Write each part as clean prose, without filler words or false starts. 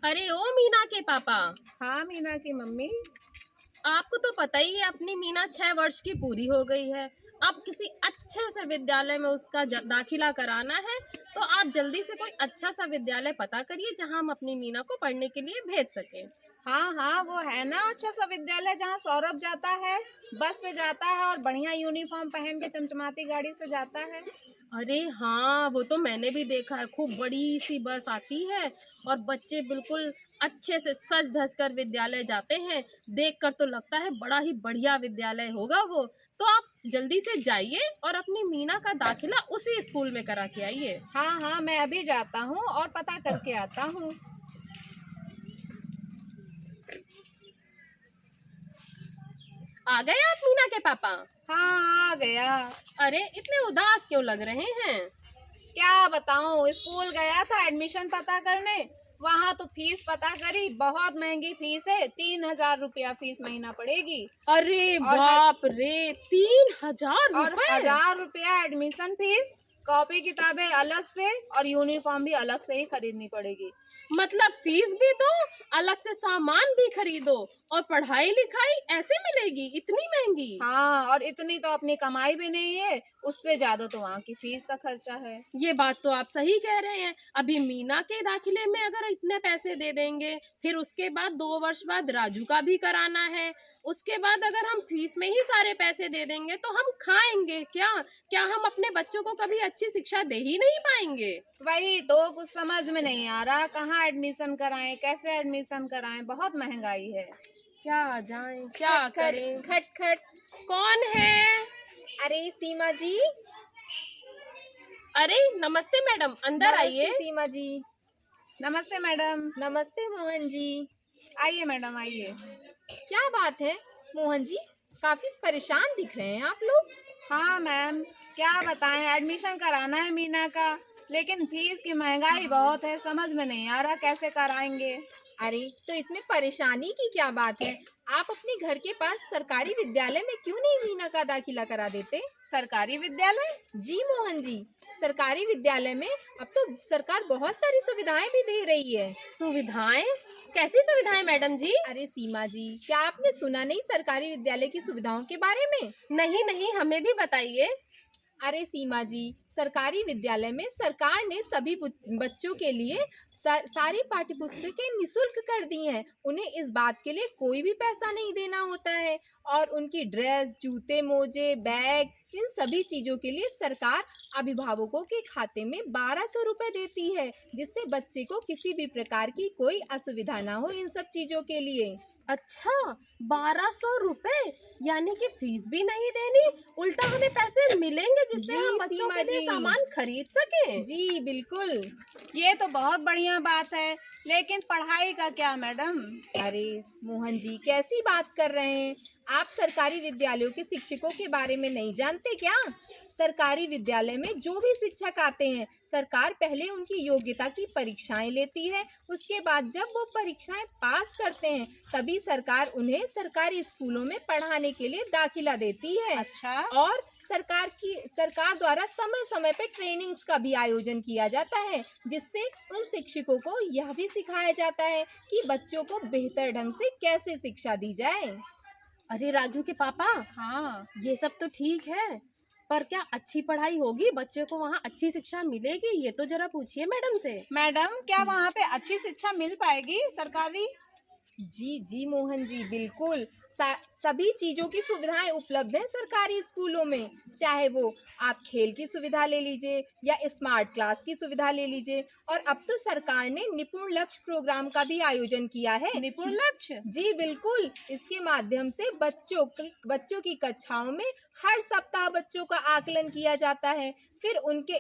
अरे ओ मीना के पापा, हाँ मीना की मम्मी। आपको तो पता ही है अपनी मीना 6 वर्ष की पूरी हो गई है। अब किसी अच्छे से विद्यालय में उसका दाखिला कराना है, तो आप जल्दी से कोई अच्छा सा विद्यालय पता करिए जहां हम अपनी मीना को पढ़ने के लिए भेज सकें। हाँ हाँ, वो है ना अच्छा सा विद्यालय जहाँ सौरभ जाता है, बस से जाता है और बढ़िया यूनिफॉर्म पहन के चमचमाती गाड़ी से जाता है। अरे हाँ, वो तो मैंने भी देखा है। खूब बड़ी सी बस आती है और बच्चे बिल्कुल अच्छे से सज धज कर विद्यालय जाते हैं। देखकर तो लगता है बड़ा ही बढ़िया विद्यालय होगा वो। तो आप जल्दी से जाइए और अपनी मीना का दाखिला उसी स्कूल में करा के आइए। हाँ हाँ, मैं अभी जाता हूँ और पता करके आता हूँ। आ गए आप मीना के पापा? हाँ, आ गया। अरे इतने उदास क्यों लग रहे हैं? क्या बताऊँ, स्कूल गया था एडमिशन पता करने। वहाँ तो फीस पता करी, बहुत महंगी फीस है, 3,000 रुपया फीस महीना पड़ेगी। अरे और बाप रे, 3,000 रुपए? 1,000 रुपया एडमिशन फीस, कॉपी किताबें अलग से और यूनिफॉर्म भी अलग से ही खरीदनी पड़ेगी। मतलब फीस भी दो, अलग से सामान भी खरीदो और पढ़ाई लिखाई ऐसे मिलेगी इतनी महंगी? हाँ, और इतनी तो अपनी कमाई भी नहीं है, उससे ज्यादा तो वहाँ की फीस का खर्चा है। ये बात तो आप सही कह रहे हैं। अभी मीना के दाखिले में अगर इतने पैसे दे देंगे, फिर उसके बाद 2 वर्ष बाद राजू का भी कराना है। उसके बाद अगर हम फीस में ही सारे पैसे दे देंगे तो हम खाएंगे क्या? क्या हम अपने बच्चों को कभी अच्छी शिक्षा दे ही नहीं पाएंगे? वही तो कुछ समझ में नहीं आ रहा, कहाँ एडमिशन कराएं, कैसे एडमिशन कराएं, बहुत महंगाई है। क्या जाएं, क्या खट खट करें? खट खट। कौन है? अरे सीमा जी। अरे नमस्ते मैडम, अंदर आइए। नमस्ते सीमा जी। नमस्ते मैडम। नमस्ते मोहन जी। आइए मैडम आइए। क्या बात है मोहन जी, काफी परेशान दिख रहे हैं आप लोग। हाँ मैम, क्या बताएं, एडमिशन कराना है मीना का, लेकिन फीस की महंगाई बहुत है, समझ में नहीं आ रहा कैसे कराएंगे। अरे तो इसमें परेशानी की क्या बात है, आप अपने घर के पास सरकारी विद्यालय में क्यों नहीं मीना का दाखिला करा देते। सरकारी विद्यालय? जी मोहन जी, सरकारी विद्यालय में अब तो सरकार बहुत सारी सुविधाएं भी दे रही है। सुविधाएं? कैसी सुविधाएं मैडम जी? अरे सीमा जी, क्या आपने सुना नहीं सरकारी विद्यालय की सुविधाओं के बारे में। नहीं नहीं, हमें भी बताइए। अरे सीमा जी, सरकारी विद्यालय में सरकार ने सभी बच्चों के लिए सारी पाठ्य पुस्तकें निशुल्क कर दी हैं। उन्हें इस बात के लिए कोई भी पैसा नहीं देना होता है और उनकी ड्रेस, जूते, मोजे, बैग, इन सभी चीजों के लिए सरकार अभिभावकों के खाते में 1,200 रुपए देती है, जिससे बच्चे को किसी भी प्रकार की कोई असुविधा ना हो इन सब चीजों के लिए। अच्छा, 1,200 रुपए? यानी कि फीस भी नहीं देनी, उल्टा हमें पैसे मिलेंगे जिससे जी हम बच्चों सीमा के लिए जी। सामान खरीद सकें। जी बिल्कुल। ये तो बहुत बढ़िया बात है, लेकिन पढ़ाई का क्या मैडम? अरे मोहन जी, कैसी बात कर रहे हैं आप, सरकारी विद्यालयों के शिक्षकों के बारे में नहीं जानते क्या। सरकारी विद्यालय में जो भी शिक्षक आते हैं, सरकार पहले उनकी योग्यता की परीक्षाएं लेती है। उसके बाद जब वो परीक्षाएं पास करते हैं, तभी सरकार उन्हें सरकारी स्कूलों में पढ़ाने के लिए दाखिला देती है। अच्छा। और सरकार द्वारा समय समय पे ट्रेनिंग्स का भी आयोजन किया जाता है, जिससे उन शिक्षकों को यह भी सिखाया जाता है कि बच्चों को बेहतर ढंग से कैसे शिक्षा दी जाए। अरे राजू के पापा, हाँ। ये सब तो ठीक है, पर क्या अच्छी पढ़ाई होगी? बच्चे को वहाँ अच्छी शिक्षा मिलेगी? ये तो जरा पूछिए मैडम से। मैडम, क्या वहाँ पे अच्छी शिक्षा मिल पाएगी सरकारी? जी जी मोहन जी, बिल्कुल सभी चीजों की सुविधाएं उपलब्ध हैं सरकारी स्कूलों में। चाहे वो आप खेल की सुविधा ले लीजिए या स्मार्ट क्लास की सुविधा ले लीजिए। और अब तो सरकार ने निपुण लक्ष्य प्रोग्राम का भी आयोजन किया है। निपुण लक्ष्य? जी बिल्कुल, इसके माध्यम से बच्चों की कक्षाओं में हर सप्ताह बच्चों का आकलन किया जाता है। फिर उनके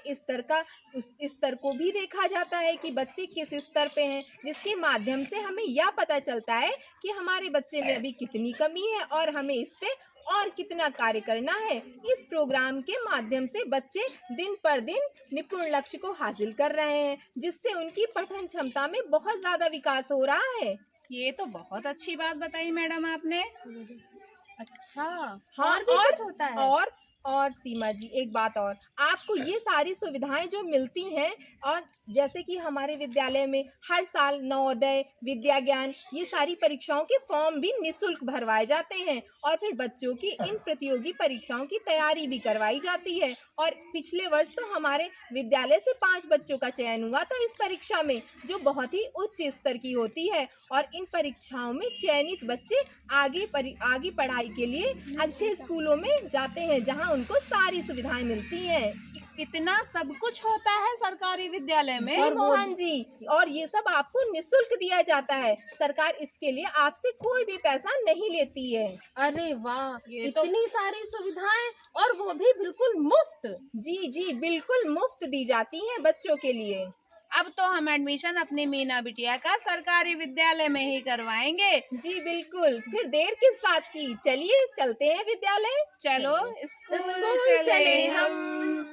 उस स्तर को भी देखा जाता है कि बच्चे किस स्तर पे हैं, जिसके माध्यम से हमें यह पता चलता है कि हमारे बच्चे में अभी कितनी कमी है और हमें इस पे और कितना कार्य करना है। इस प्रोग्राम के माध्यम से बच्चे दिन पर दिन निपुण लक्ष्य को हासिल कर रहे हैं, जिससे उनकी पठन क्षमता में बहुत ज्यादा विकास हो रहा है। ये तो बहुत अच्छी बात बताई मैडम आपने। अच्छा, हाँ, और भी कुछ होता है? और सीमा जी, एक बात और, आपको ये सारी सुविधाएं जो मिलती हैं, और जैसे कि हमारे विद्यालय में हर साल नवोदय, विद्या ज्ञान, ये सारी परीक्षाओं के फॉर्म भी निःशुल्क भरवाए जाते हैं और फिर बच्चों की इन प्रतियोगी परीक्षाओं की तैयारी भी करवाई जाती है। और पिछले वर्ष तो हमारे विद्यालय से 5 बच्चों का चयन हुआ था इस परीक्षा में, जो बहुत ही उच्च स्तर की होती है। और इन परीक्षाओं में चयनित बच्चे आगे पढ़ाई के लिए अच्छे स्कूलों में जाते हैं, जहां उनको सारी सुविधाएं मिलती हैं। इतना सब कुछ होता है सरकारी विद्यालय में। जी मोहन जी, और ये सब आपको निःशुल्क दिया जाता है। सरकार इसके लिए आपसे कोई भी पैसा नहीं लेती है। अरे वाह, ये तो इतनी सारी सुविधाएं और वो भी बिल्कुल मुफ्त। जी जी, बिल्कुल मुफ्त दी जाती हैं बच्चों के लिए। अब तो हम एडमिशन अपनी मीना बिटिया का सरकारी विद्यालय में ही करवाएंगे। जी बिल्कुल, फिर देर किस बात की, चलिए चलते हैं विद्यालय। चलो स्कूल चले हम।